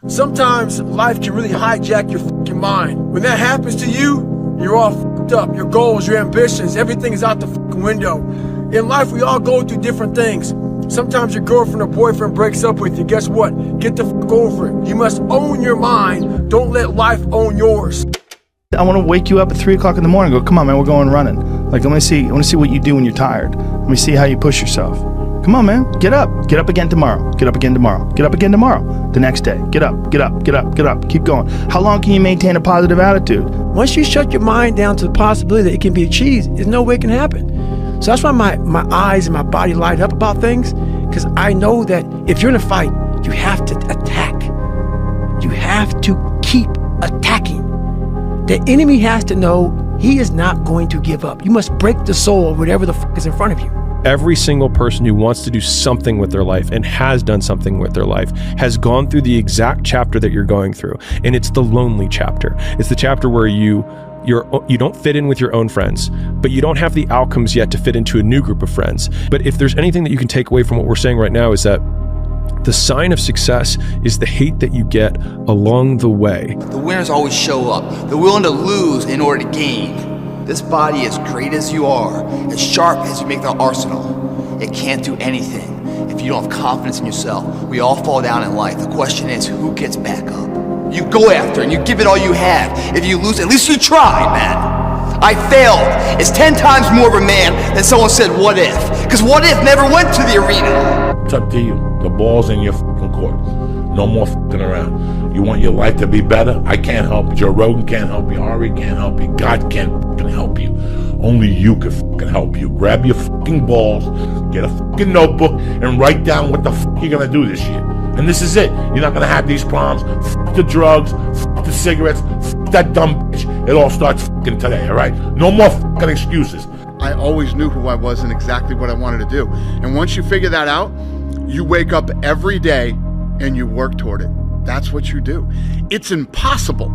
Sometimes life can really hijack your fucking mind. When that happens to you, you're all fucked up. Your goals, your ambitions, everything is out the fucking window. In life, we all go through different things. Sometimes your girlfriend or boyfriend breaks up with you. Guess what? Get the fuck over it. You must own your mind. Don't let life own yours. I want to wake you up at 3 o'clock in the morning and go, come on, man, we're going running. Like, I want to see what you do when you're tired. Let me see how you push yourself. Come on, man, get up. Get up again tomorrow. Get up again tomorrow. Get up again tomorrow. The next day, get up, get up, get up, get up. Keep going. How long can you maintain a positive attitude? Once you shut your mind down to the possibility that it can be achieved, there's no way it can happen. So that's why my eyes and my body light up about things, because I know that if you're in a fight, you have to attack. You have to keep attacking. The enemy has to know he is not going to give up. You must break the soul of whatever the fuck is in front of you. Every single person who wants to do something with their life and has done something with their life has gone through the exact chapter that you're going through. And it's the lonely chapter. It's the chapter where you don't fit in with your own friends, but you don't have the outcomes yet to fit into a new group of friends. But if there's anything that you can take away from what we're saying right now, is that the sign of success is the hate that you get along the way. The winners always show up. They're willing to lose in order to gain. This body, as great as you are, as sharp as you make the arsenal, it can't do anything if you don't have confidence in yourself. We all fall down in life. The question is, who gets back up? You go after and you give it all you have. If you lose, at least you tried, man. I failed. It's 10 times more of a man than someone said, what if? Because what if never went to the arena. It's up to you. The ball's in your fucking court. No more fucking around. You want your life to be better? I can't help you. Joe Rogan can't help you. Ari can't help you. God can't fucking help you. Only you can fucking help you. Grab your fucking balls, get a fucking notebook, and write down what the fuck you're gonna do this year. And this is it. You're not gonna have these problems. Fuck the drugs, fuck the cigarettes, fuck that dumb bitch. It all starts fucking today, all right? No more fucking excuses. I always knew who I was and exactly what I wanted to do. And once you figure that out, you wake up every day and you work toward it. That's what you do. It's impossible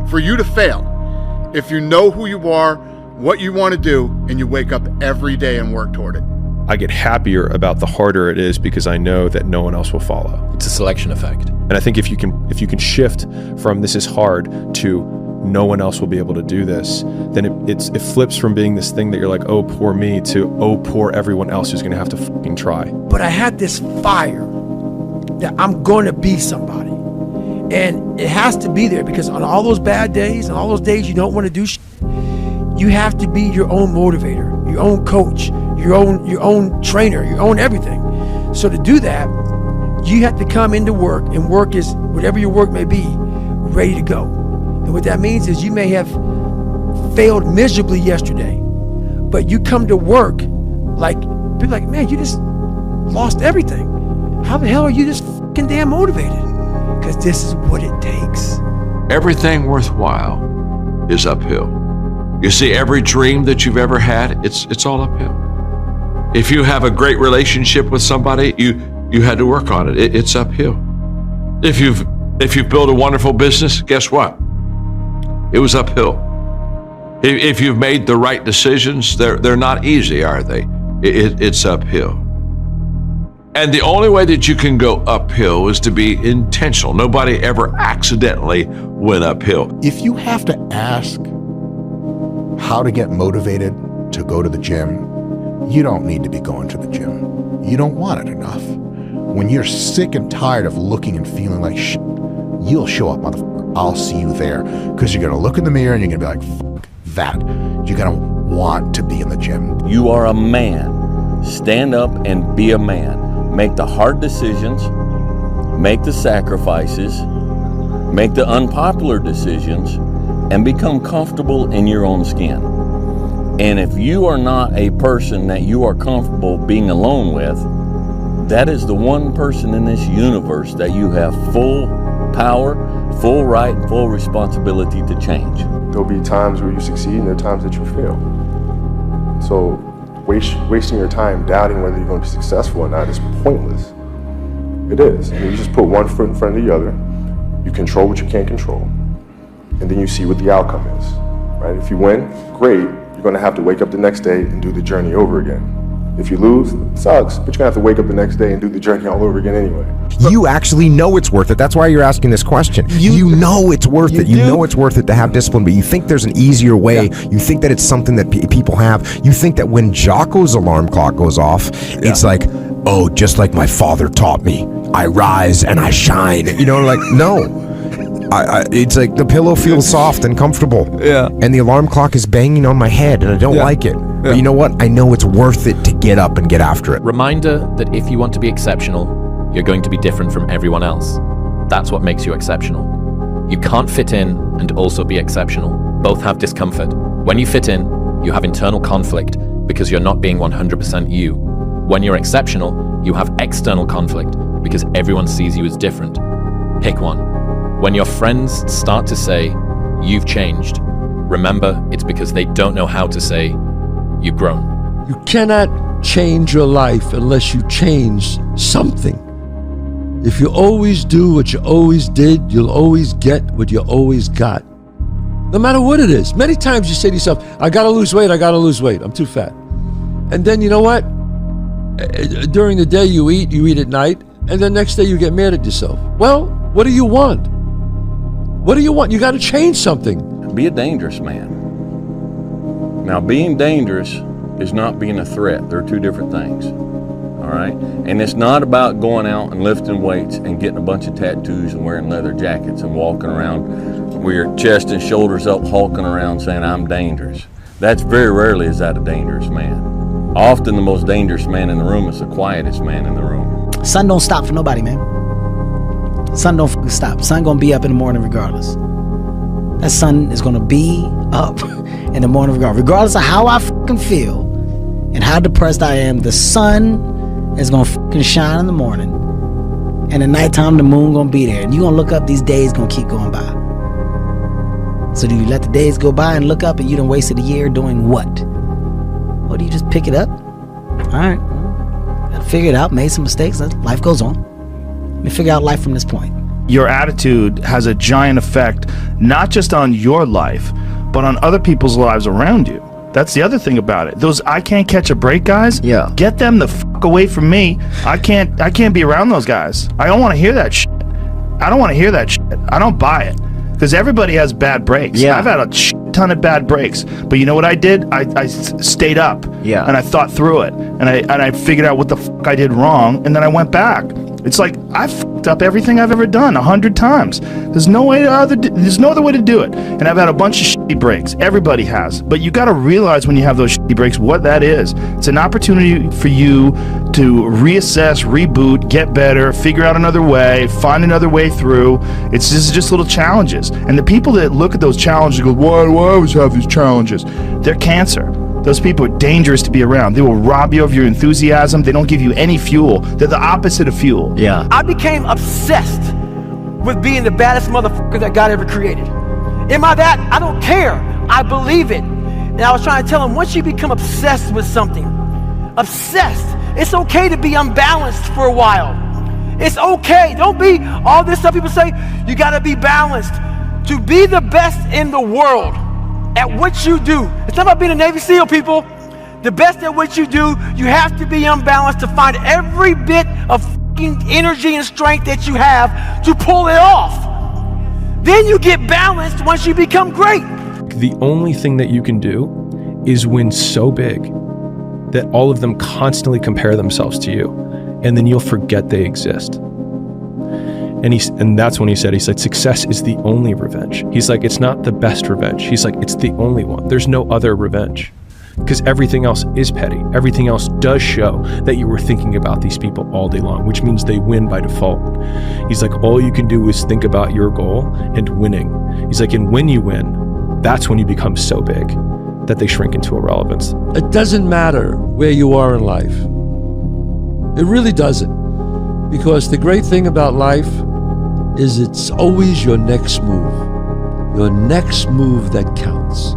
for you to fail if you know who you are, what you want to do, and you wake up every day and work toward it. I get happier about the harder it is because I know that no one else will follow. It's a selection effect. And I think if you can shift from this is hard to no one else will be able to do this, then it flips from being this thing that you're like, oh, poor me, to oh, poor everyone else who's going to have to fucking try. But I had this fire that I'm going to be somebody. And it has to be there because on all those bad days and all those days you don't want to do shit, you have to be your own motivator, your own coach, your own trainer, your own everything. So to do that, you have to come into work, and work is whatever your work may be, ready to go. And what that means is you may have failed miserably yesterday, but you come to work like, people like, man, you just lost everything. How the hell are you this fucking damn motivated? Because this is what it takes. Everything worthwhile is uphill. You see, every dream that you've ever had, it's all uphill. If you have a great relationship with somebody, you had to work on it. It's uphill. If you've built a wonderful business, guess what? It was uphill. If you've made the right decisions, they're not easy, are they? It's uphill. And the only way that you can go uphill is to be intentional. Nobody ever accidentally went uphill. If you have to ask how to get motivated to go to the gym, you don't need to be going to the gym. You don't want it enough. When you're sick and tired of looking and feeling like shit, you'll show up, motherfucker. I'll see you there. Because you're going to look in the mirror and you're going to be like, fuck that. You're going to want to be in the gym. You are a man. Stand up and be a man. Make the hard decisions. Make the sacrifices. Make the unpopular decisions. And become comfortable in your own skin. And if you are not a person that you are comfortable being alone with, that is the one person in this universe that you have full power, full right, and full responsibility to change. There'll be times where you succeed and there are times that you fail. So wasting your time doubting whether you're going to be successful or not is pointless. It is. I mean, you just put one foot in front of the other, you control what you can't control, and then you see what the outcome is, right? If you win, great. You're going to have to wake up the next day and do the journey over again. If you lose, it sucks, but you're gonna have to wake up the next day and do the journey all over again anyway. You actually know it's worth it. That's why you're asking this question. You know it's worth it. You know it's worth it to have discipline, but you think there's an easier way. You think that it's something that people have. You think that when Jocko's alarm clock goes off, it's like, oh, just like my father taught me, I rise and I shine. You know, like, no. It's like the pillow feels soft and comfortable. Yeah. And the alarm clock is banging on my head and I don't like it. But you know what? I know it's worth it to get up and get after it. Reminder that if you want to be exceptional, you're going to be different from everyone else. That's what makes you exceptional. You can't fit in and also be exceptional. Both have discomfort. When you fit in, you have internal conflict because you're not being 100% you. When you're exceptional, you have external conflict because everyone sees you as different. Pick one. When your friends start to say, you've changed, remember it's because they don't know how to say, you've grown. You cannot change your life unless you change something. If you always do what you always did, you'll always get what you always got. No matter what it is. Many times you say to yourself, I gotta lose weight, I'm too fat. And then you know what? During the day you eat at night, and then next day you get mad at yourself. Well, what do you want? What do you want? You gotta change something. Be a dangerous man. Now, being dangerous is not being a threat. They're two different things. All right? And it's not about going out and lifting weights and getting a bunch of tattoos and wearing leather jackets and walking around with your chest and shoulders up, hulking around saying, I'm dangerous. That's very rarely is that a dangerous man. Often the most dangerous man in the room is the quietest man in the room. Sun don't stop for nobody, man. Sun don't fucking stop. Sun gonna be up in the morning regardless. That sun is gonna be up in the morning regardless of how I fucking feel and how depressed I am. The sun is gonna fucking shine in the morning, and at nighttime the moon gonna be there, and you gonna look up. These days gonna keep going by. So do you let the days go by and look up and you done wasted a year doing what? Or do you just pick it up? All right, gotta figure it out. Made some mistakes. Life goes on. Let me figure out life from this point. Your attitude has a giant effect, not just on your life, but on other people's lives around you. That's the other thing about it. Those I can't catch a break guys, get them the fuck away from me. I can't be around those guys. I don't want to hear that shit. I don't want to hear that shit. I don't buy it. Because everybody has bad breaks. I've had a ton of bad breaks. But you know what I did? I stayed up. And I thought through it. And I figured out what the fuck I did wrong. And then I went back. It's like I fucked up everything I've ever done 100 times. There's no other way to do it. And I've had a bunch of shitty breaks. Everybody has. But you got to realize when you have those shitty breaks what that is. It's an opportunity for you to reassess, reboot, get better, figure out another way, find another way through. It's just little challenges. And the people that look at those challenges and go, why do I always have these challenges? They're cancer. Those people are dangerous to be around. They will rob you of your enthusiasm. They don't give you any fuel. They're the opposite of fuel. I became obsessed with being the baddest motherfucker that God ever created. Am I that? I don't care. I believe it. And I was trying to tell him, once you become obsessed with something, it's okay to be unbalanced for a while. It's okay. Don't be all this stuff people say. You got to be balanced. To be the best in the world at what you do. It's not about being a Navy SEAL, people. The best at what you do, you have to be unbalanced to find every bit of fucking energy and strength that you have to pull it off. Then you get balanced once you become great. The only thing that you can do is win so big that all of them constantly compare themselves to you, and then you'll forget they exist. And that's when he said, success is the only revenge. He's like, it's not the best revenge. He's like, it's the only one. There's no other revenge. Because everything else is petty. Everything else does show that you were thinking about these people all day long, which means they win by default. He's like, all you can do is think about your goal and winning. He's like, and when you win, that's when you become so big that they shrink into irrelevance. It doesn't matter where you are in life. It really doesn't. Because the great thing about life is it's always your next move. Your next move that counts.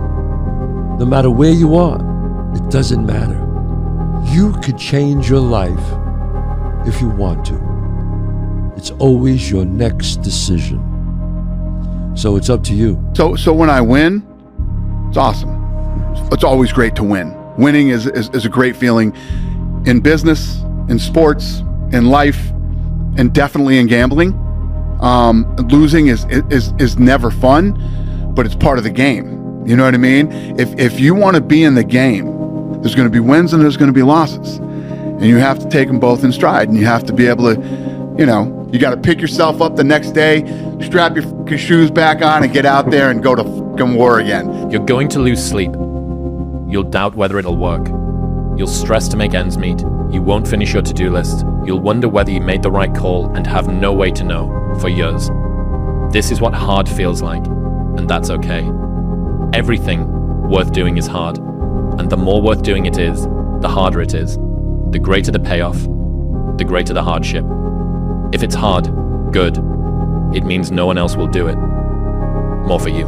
No matter where you are, it doesn't matter. You could change your life if you want to. It's always your next decision. So it's up to you. So when I win, it's awesome. It's always great to win. Winning is a great feeling. in business, in sports, in life, and definitely in gambling. Losing is never fun, but it's part of the game. You know what I mean? If you want to be in the game, there's going to be wins and there's going to be losses. And you have to take them both in stride. And you have to be able to, you got to pick yourself up the next day, strap your fucking shoes back on and get out there and go to fucking war again. You're going to lose sleep. You'll doubt whether it'll work. You'll stress to make ends meet. You won't finish your to-do list. You'll wonder whether you made the right call and have no way to know for years. This is what hard feels like, and that's okay. Everything worth doing is hard, and the more worth doing it is, the harder it is. The greater the payoff, the greater the hardship. If it's hard, good. It means no one else will do it. More for you.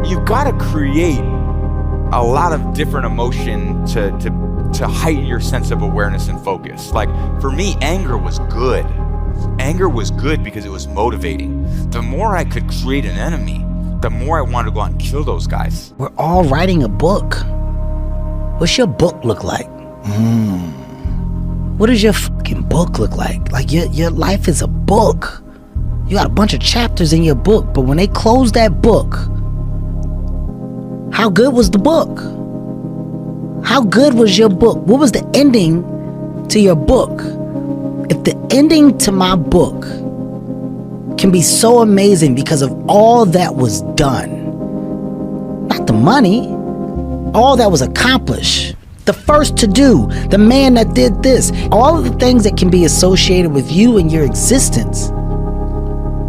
You've got to create a lot of different emotion to heighten your sense of awareness and focus. Like, for me, anger was good. Anger was good because it was motivating. The more I could create an enemy, the more I wanted to go out and kill those guys. We're all writing a book. What's your book look like? What does your fucking book look like? Like, your life is a book. You got a bunch of chapters in your book, but when they close that book, how good was the book? How good was your book? What was the ending to your book? If the ending to my book can be so amazing because of all that was done, not the money, all that was accomplished, the first to do, the man that did this, all of the things that can be associated with you and your existence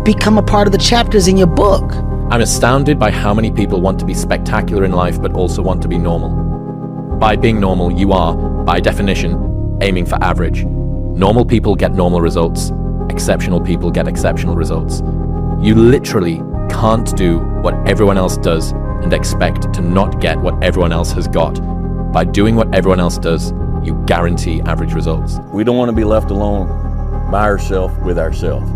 become a part of the chapters in your book. I'm astounded by how many people want to be spectacular in life but also want to be normal. By being normal, you are, by definition, aiming for average. Normal people get normal results. Exceptional people get exceptional results. You literally can't do what everyone else does and expect to not get what everyone else has got. By doing what everyone else does, you guarantee average results. We don't want to be left alone by ourselves with ourselves.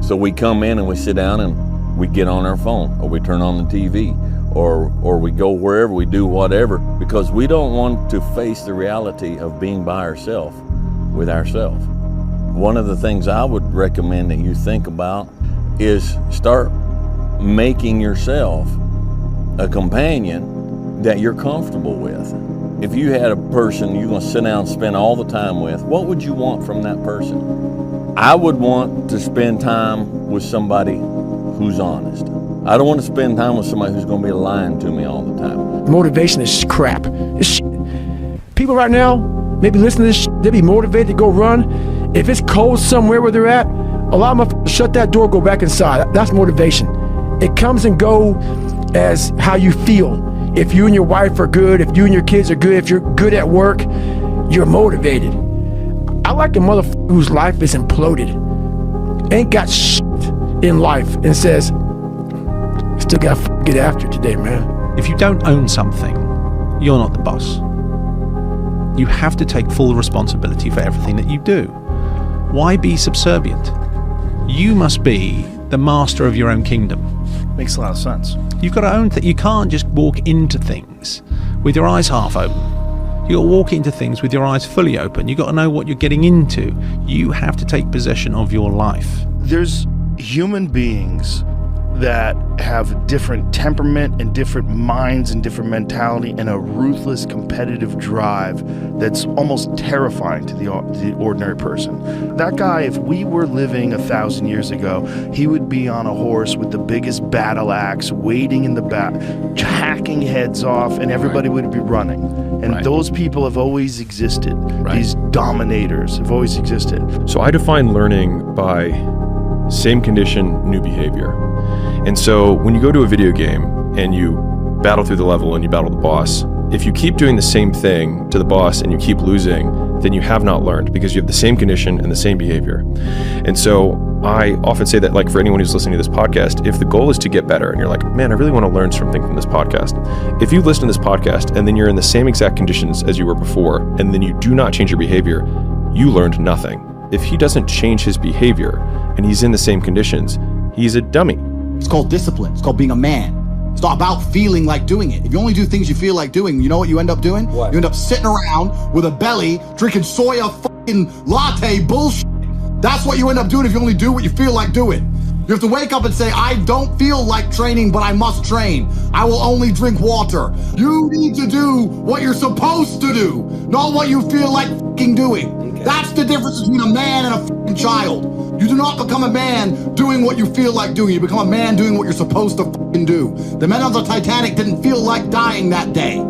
So we come in and we sit down and we get on our phone, or we turn on the TV, or we go wherever, we do whatever, because we don't want to face the reality of being by ourselves with ourselves. One of the things I would recommend that you think about is start making yourself a companion that you're comfortable with. If you had a person you're going to sit down and spend all the time with, what would you want from that person? I would want to spend time with somebody who's honest. I don't want to spend time with somebody who's going to be lying to me all the time. Motivation is crap. It's people right now, maybe listen to this, they'll be motivated to go run. If it's cold somewhere where they're at, allow them to shut that door, go back inside. That's motivation. It comes and go as how you feel. If you and your wife are good, if you and your kids are good, if you're good at work, you're motivated. I like a motherfucker whose life is imploded, ain't got shit in life, and says, still gotta get after it today, man. If you don't own something, you're not the boss. You have to take full responsibility for everything that you do. Why be subservient? You must be the master of your own kingdom. Makes a lot of sense. You've got to own that. You can't just walk into things with your eyes half open. You got to walk into things with your eyes fully open. You got to know what you're getting into. You have to take possession of your life. There's human beings that have different temperament and different minds and different mentality and a ruthless competitive drive that's almost terrifying to the ordinary person. That guy, if we were living 1,000 years ago, he would be on a horse with the biggest battle axe, waiting in the back, hacking heads off, and everybody would be running. And those people have always existed. These dominators have always existed. So I define learning by same condition, new behavior. And so when you go to a video game and you battle through the level and you battle the boss, if you keep doing the same thing to the boss and you keep losing, then you have not learned, because you have the same condition and the same behavior. And so I often say that, like, for anyone who's listening to this podcast, if the goal is to get better and you're like, man, I really want to learn something from this podcast. If you listen to this podcast and then you're in the same exact conditions as you were before, and then you do not change your behavior, you learned nothing. If he doesn't change his behavior and he's in the same conditions, he's a dummy. It's called discipline. It's called being a man. It's not about feeling like doing it. If you only do things you feel like doing, you know what you end up doing? What? You end up sitting around with a belly, drinking soya fucking latte bullshit. That's what you end up doing if you only do what you feel like doing. You have to wake up and say, I don't feel like training, but I must train. I will only drink water. You need to do what you're supposed to do, not what you feel like fucking doing. Okay. That's the difference between a man and a fucking child. You do not become a man doing what you feel like doing. You become a man doing what you're supposed to fucking do. The men on the Titanic didn't feel like dying that day.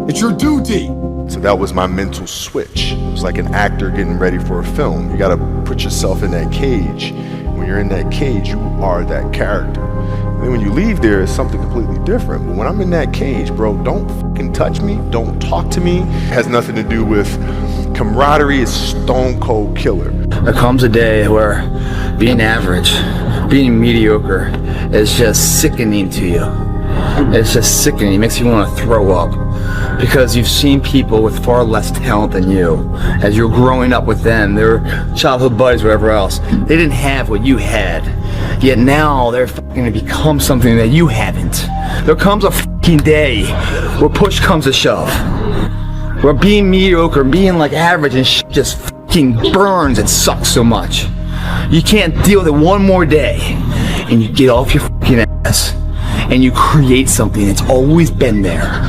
It's your duty. So that was my mental switch. It was like an actor getting ready for a film. You gotta put yourself in that cage. When you're in that cage, you are that character. And then when you leave there, it's something completely different. But when I'm in that cage, bro, don't fucking touch me. Don't talk to me. It has nothing to do with camaraderie. It's stone cold killer. There comes a day where being average, being mediocre is just sickening to you. It's just sickening. It makes you want to throw up. Because you've seen people with far less talent than you. As you're growing up with them, their childhood buddies, whatever else, they didn't have what you had. Yet now they're going to become something that you haven't. There comes a fucking day where push comes to shove. Where being mediocre, being like average and shit just fucking burns and sucks so much. You can't deal with it one more day. And you get off your fucking ass. And you create something that's always been there.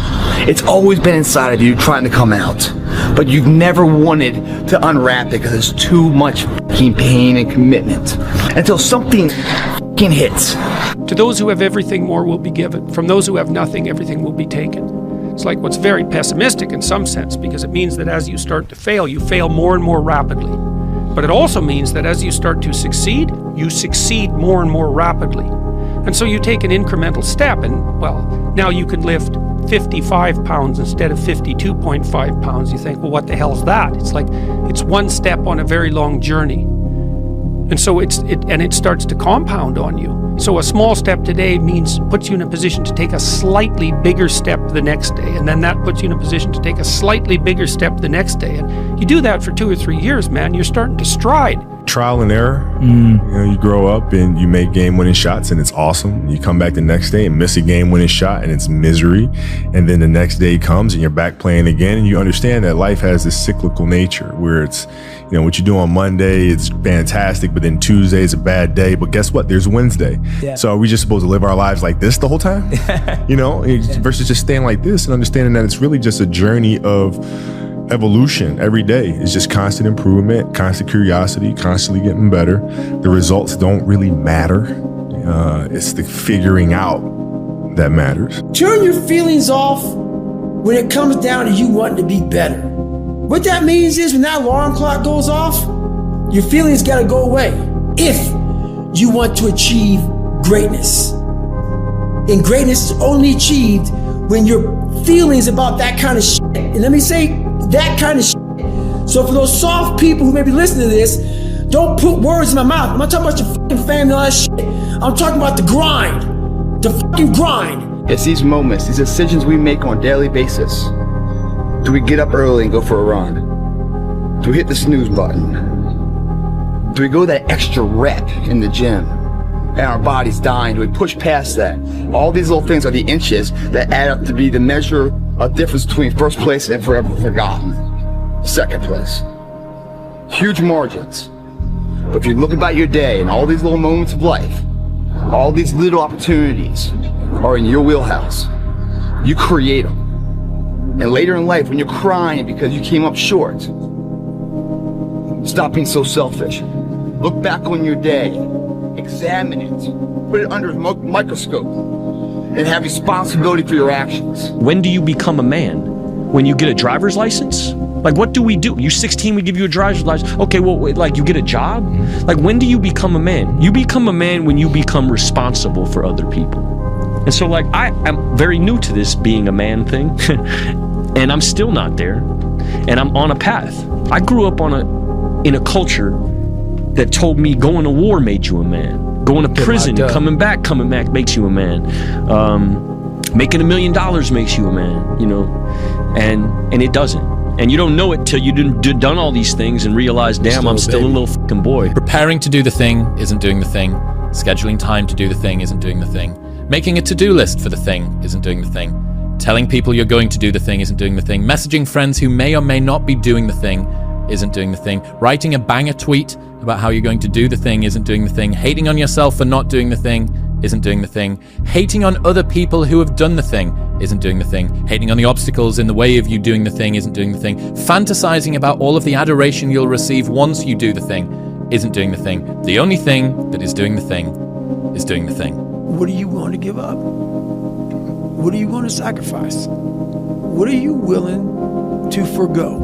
It's always been inside of you trying to come out. But you've never wanted to unwrap it because there's too much fucking pain and commitment. Until something fucking hits. To those who have everything, more will be given. From those who have nothing, everything will be taken. It's like what's very pessimistic in some sense, because it means that as you start to fail, you fail more and more rapidly. But it also means that as you start to succeed, you succeed more and more rapidly. And so you take an incremental step and, well, now you can lift 55 pounds instead of 52.5 pounds. You think, well, what the hell's that? It's like, it's one step on a very long journey. And so it starts to compound on you. So a small step today puts you in a position to take a slightly bigger step the next day. And then that puts you in a position to take a slightly bigger step the next day. And you do that for 2 or 3 years, man, you're starting to stride. Trial and error. You know, you grow up and you make game-winning shots and it's awesome. You come back the next day and miss a game-winning shot and it's misery. And then the next day comes and you're back playing again, and you understand that life has this cyclical nature where it's, you know, what you do on Monday, it's fantastic, but then Tuesday is a bad day. But guess what? There's Wednesday. Yeah. So are we just supposed to live our lives like this the whole time? You know, versus just staying like this and understanding that it's really just a journey of evolution. Every day is just constant improvement, constant curiosity, constantly getting better. The results don't really matter. It's the figuring out that matters. Turn your feelings off when it comes down to you wanting to be better. What that means is when that alarm clock goes off, your feelings got to go away if you want to achieve greatness. And greatness is only achieved when your feelings about that kind of shit, and let me say that kind of shit. So for those soft people who may be listening to this, don't put words in my mouth. I'm not talking about your fucking family and all that shit. I'm talking about the grind. The fucking grind. It's these moments, these decisions we make on a daily basis. Do we get up early and go for a run? Do we hit the snooze button? Do we go that extra rep in the gym and our body's dying? Do we push past that? All these little things are the inches that add up to be the measure of difference between first place and forever forgotten. Second place. Huge margins. But if you look about your day and all these little moments of life, all these little opportunities are in your wheelhouse. You create them. And later in life, when you're crying because you came up short, stop being so selfish. Look back on your day, examine it, put it under a microscope, and have responsibility for your actions. When do you become a man? When you get a driver's license? Like, what do we do? You're 16, we give you a driver's license. Okay, well, wait, like, you get a job? Like, when do you become a man? You become a man when you become responsible for other people. And so, like, I am very new to this being a man thing, and I'm still not there, and I'm on a path. I grew up in a culture that told me going to war made you a man. Going to prison, coming back makes you a man. Making $1 million makes you a man, you know, and it doesn't. And you don't know it till you've done all these things and realize, damn, I'm still a little fucking boy. Preparing to do the thing isn't doing the thing. Scheduling time to do the thing isn't doing the thing. Making a to-do list for the thing isn't doing the thing. Telling people you're going to do the thing isn't doing the thing. Messaging friends who may or may not be doing the thing isn't doing the thing. Writing a banger tweet about how you're going to do the thing isn't doing the thing. Hating on yourself for not doing the thing isn't doing the thing. Hating on other people who have done the thing isn't doing the thing. Hating on the obstacles in the way of you doing the thing isn't doing the thing. Fantasizing about all of the adoration you'll receive once you do the thing isn't doing the thing. The only thing that is doing the thing is doing the thing. What are you willing to give up? What are you going to sacrifice? What are you willing to forgo?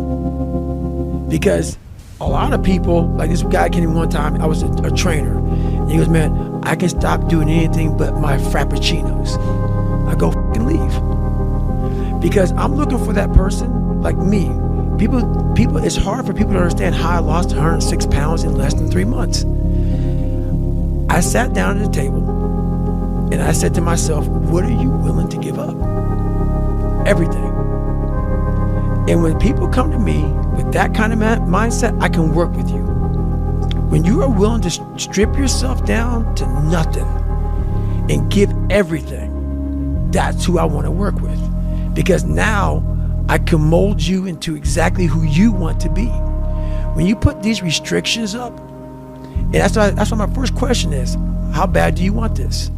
Because a lot of people, like this guy came in one time, I was a trainer, and he goes, man, I can stop doing anything but my frappuccinos. I go fucking leave. Because I'm looking for that person like me. People, it's hard for people to understand how I lost 106 pounds in less than 3 months. I sat down at the table and I said to myself, what are you willing to give up? Everything. And when people come to me with that kind of mindset, I can work with you. When you are willing to strip yourself down to nothing and give everything, that's who I want to work with. Because now I can mold you into exactly who you want to be. When you put these restrictions up, and that's why my first question is, how bad do you want this?